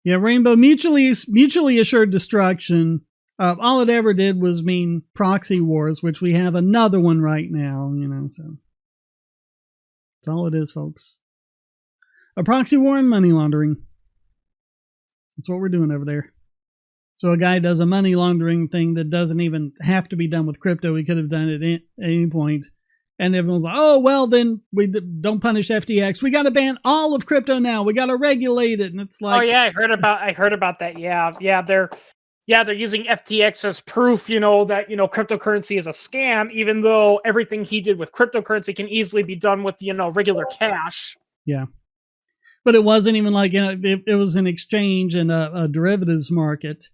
Yeah, Rainbow mutually assured destruction. All it ever did was mean proxy wars, which we have another one right now, so that's all it is, folks. A proxy war and money laundering. That's what we're doing over there. So a guy does a money laundering thing that doesn't even have to be done with crypto. He could have done it at any point. And everyone's like, oh, well, then we don't punish FTX. We got to ban all of crypto now. We got to regulate it. And it's like, oh yeah, I heard about that. Yeah, they're using FTX as proof, that, cryptocurrency is a scam, even though everything he did with cryptocurrency can easily be done with, regular cash. Yeah. But it wasn't even like, it was an exchange and a derivatives market.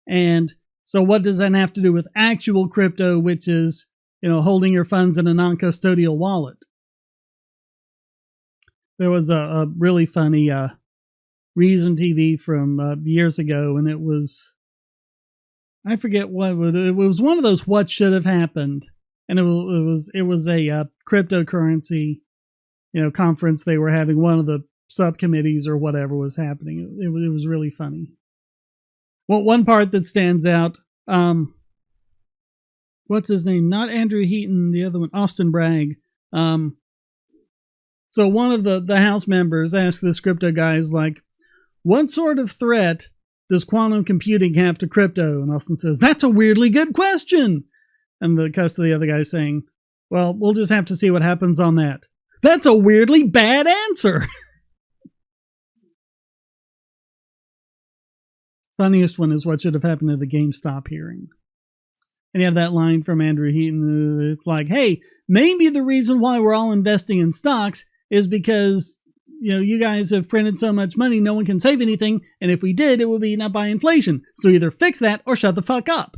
And so what does that have to do with actual crypto, which is, holding your funds in a non-custodial wallet? There was a really funny Reason TV from years ago, and it was, I forget what it was, one of those what should have happened, and it was a cryptocurrency, conference they were having. One of the subcommittees or whatever was happening. It was really funny. Well, one part that stands out, what's his name? Not Andrew Heaton, the other one, Austin Bragg. So one of the House members asked this crypto guys, like, what sort of threat does quantum computing have to crypto? And Austin says, that's a weirdly good question. And the other guy saying, well, we'll just have to see what happens on that. That's a weirdly bad answer. Funniest one is what should have happened at the GameStop hearing. And you have that line from Andrew Heaton. It's like, hey, maybe the reason why we're all investing in stocks is because, you guys have printed so much money, no one can save anything. And if we did, it would be eaten up by inflation. So either fix that or shut the fuck up.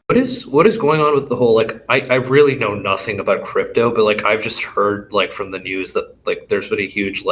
What is going on with the whole, I really know nothing about crypto, but I've just heard from the news that there's been a huge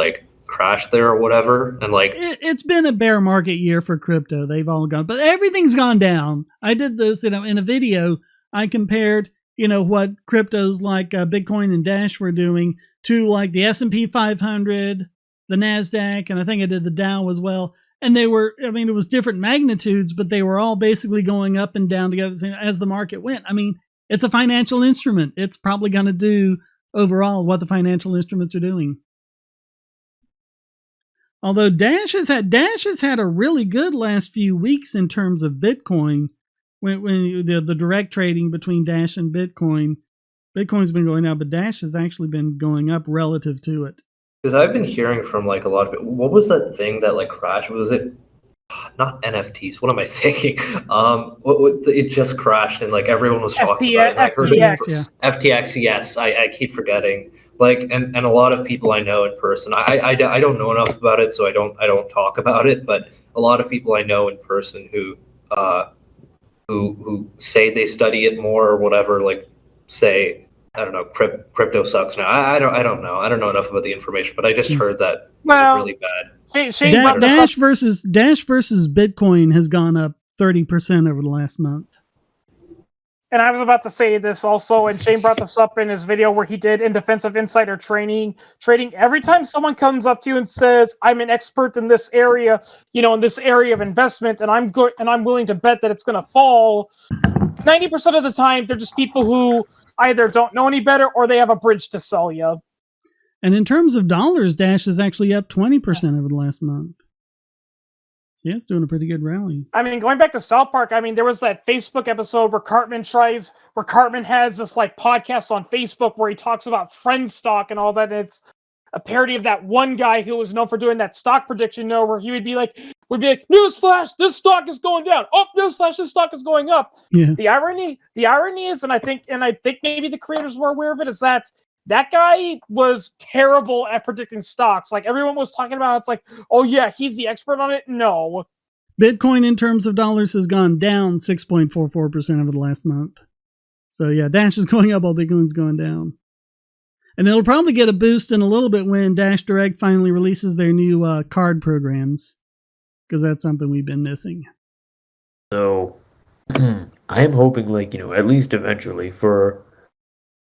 crash there or whatever, and it's been a bear market year for crypto. They've all gone, but everything's gone down. I did this, in a video. I compared, what cryptos like Bitcoin and Dash were doing to the S&P 500, the NASDAQ, and I think I did the Dow as well. And they were, it was different magnitudes, but they were all basically going up and down together as the market went. It's a financial instrument. It's probably going to do overall what the financial instruments are doing. Although Dash has had a really good last few weeks in terms of Bitcoin, when the direct trading between Dash and Bitcoin's been going down, but Dash has actually been going up relative to it. Because I've been hearing from a lot of people. What was that thing that crashed? Was it not NFTs? What am I thinking? It just crashed and everyone was talking about it. And I heard FTX. Yes, I keep forgetting. And a lot of people I know in person. I don't know enough about it, so I don't talk about it. But a lot of people I know in person who say they study it more or whatever, say, I don't know, crypto sucks now. I don't know. I don't know enough about the information, but I just heard that it's really bad. Dash versus Bitcoin has gone up 30% over the last month. And I was about to say this also, and Shane brought this up in his video where he did in defense of insider trading. Every time someone comes up to you and says, I'm an expert in this area, in this area of investment, and I'm good, and I'm willing to bet that it's going to fall, 90% of the time, they're just people who either don't know any better or they have a bridge to sell you. And in terms of dollars, Dash is actually up 20% over the last month. Yeah, it's doing a pretty good rally. Going back to South Park, there was that Facebook episode where Cartman has this podcast on Facebook where he talks about friend stock and all that. And it's a parody of that one guy who was known for doing that stock prediction, where he would be like, newsflash, this stock is going down. Oh, newsflash, this stock is going up. Yeah. The irony is, and I think maybe the creators were aware of it, is that guy was terrible at predicting stocks. Everyone was talking about, it's like, oh yeah, he's the expert on it. No. Bitcoin in terms of dollars has gone down 6.44% over the last month. So yeah, Dash is going up while Bitcoin's going down. And it'll probably get a boost in a little bit when Dash Direct finally releases their new card programs, because that's something we've been missing. So I am hoping, at least eventually, for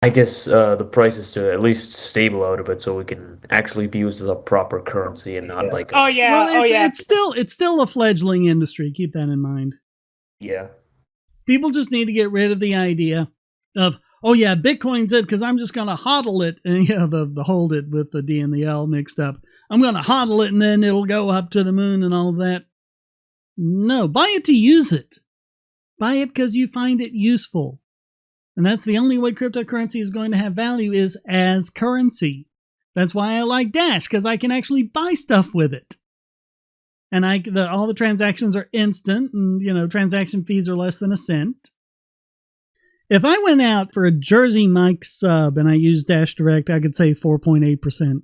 I guess the price is to at least stable out a bit so it can actually be used as a proper currency and not like. Oh yeah, well, it's still a fledgling industry. Keep that in mind. Yeah. People just need to get rid of the idea of, oh yeah, Bitcoin's it because I'm just going to hodl it. And the hold it with the D and the L mixed up. I'm going to hodl it and then it'll go up to the moon and all of that. No, buy it to use it. Buy it because you find it useful. And that's the only way cryptocurrency is going to have value is as currency. That's why I like Dash, because I can actually buy stuff with it. And all the transactions are instant, and transaction fees are less than a cent. If I went out for a Jersey Mike sub and I used Dash Direct, I could save 4.8%.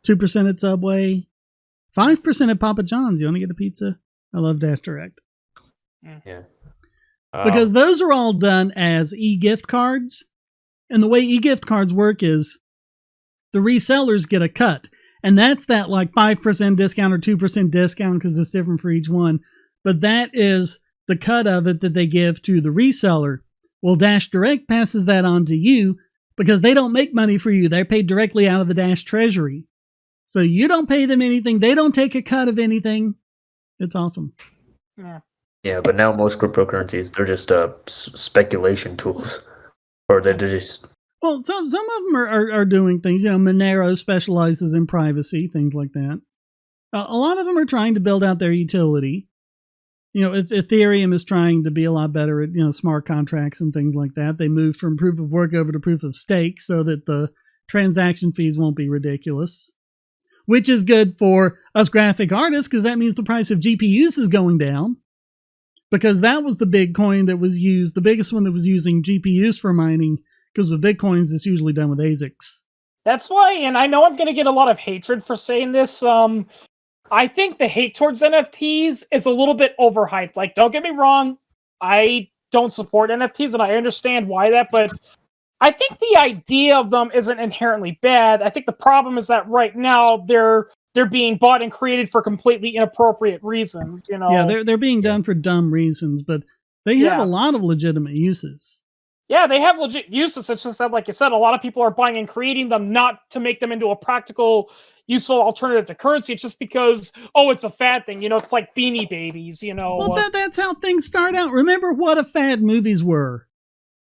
2% at Subway, 5% at Papa John's. You want to get a pizza? I love Dash Direct. Yeah. Because those are all done as e-gift cards. And the way e-gift cards work is the resellers get a cut. And that's that like 5% discount or 2% discount because it's different for each one. But that is the cut of it that they give to the reseller. Well, Dash Direct passes that on to you because they don't make money for you. They're paid directly out of the Dash treasury. So you don't pay them anything. They don't take a cut of anything. It's awesome. Yeah. Yeah, but now most cryptocurrencies, they're just speculation tools. Or they're just... Well, some of them are doing things. Monero specializes in privacy, things like that. A lot of them are trying to build out their utility. Ethereum is trying to be a lot better at, smart contracts and things like that. They moved from proof of work over to proof of stake so that the transaction fees won't be ridiculous. Which is good for us graphic artists because that means the price of GPUs is going down. Because that was the big coin that was used, the biggest one that was using GPUs for mining. Because with Bitcoins, it's usually done with ASICs. That's why, and I know I'm going to get a lot of hatred for saying this. I think the hate towards NFTs is a little bit overhyped. Like, don't get me wrong, I don't support NFTs, and I understand why that, but I think the idea of them isn't inherently bad. I think the problem is that right now they're being bought and created for completely inappropriate reasons. Yeah, they're being done for dumb reasons, but they have a lot of legitimate uses. Yeah, they have legit uses. It's just that, like you said, a lot of people are buying and creating them not to make them into a practical, useful alternative to currency. It's just because, it's a fad thing. It's like Beanie Babies, Well, that's how things start out. Remember what a fad movies were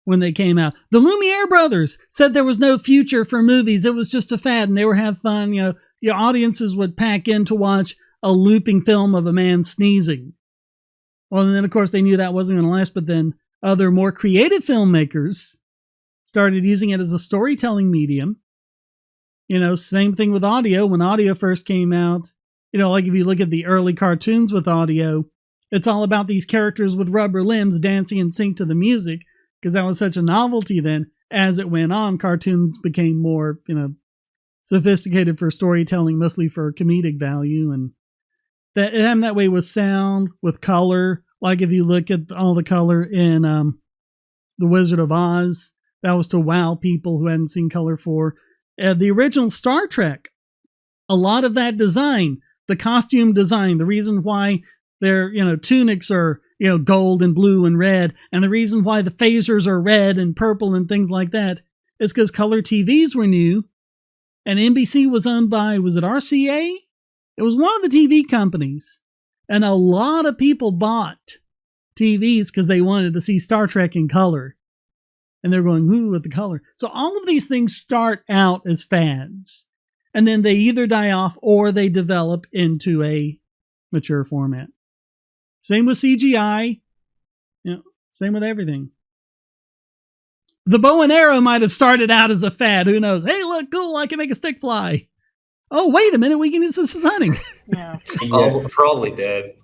when they came out. The Lumiere brothers said there was no future for movies. It was just a fad, and they were having fun. Your audiences would pack in to watch a looping film of a man sneezing. Well, and then, of course, they knew that wasn't going to last, but then other more creative filmmakers started using it as a storytelling medium. Same thing with audio. When audio first came out, like if you look at the early cartoons with audio, it's all about these characters with rubber limbs dancing in sync to the music because that was such a novelty then. As it went on, cartoons became more, sophisticated for storytelling, mostly for comedic value. And that way with sound, with color. Like if you look at all the color in The Wizard of Oz, that was to wow people who hadn't seen color for. The original Star Trek, a lot of that design, the costume design, the reason why their tunics are gold and blue and red, and the reason why the phasers are red and purple and things like that is because color TVs were new, and NBC was owned by, was it RCA? It was one of the TV companies. And a lot of people bought TVs because they wanted to see Star Trek in color. And they're going, ooh, with the color. So all of these things start out as fads. And then they either die off or they develop into a mature format. Same with CGI. Same with everything. The bow and arrow might have started out as a fad. Who knows? Hey, look, cool, I can make a stick fly. Oh, wait a minute, we can use this as hunting. Yeah. Oh, probably did.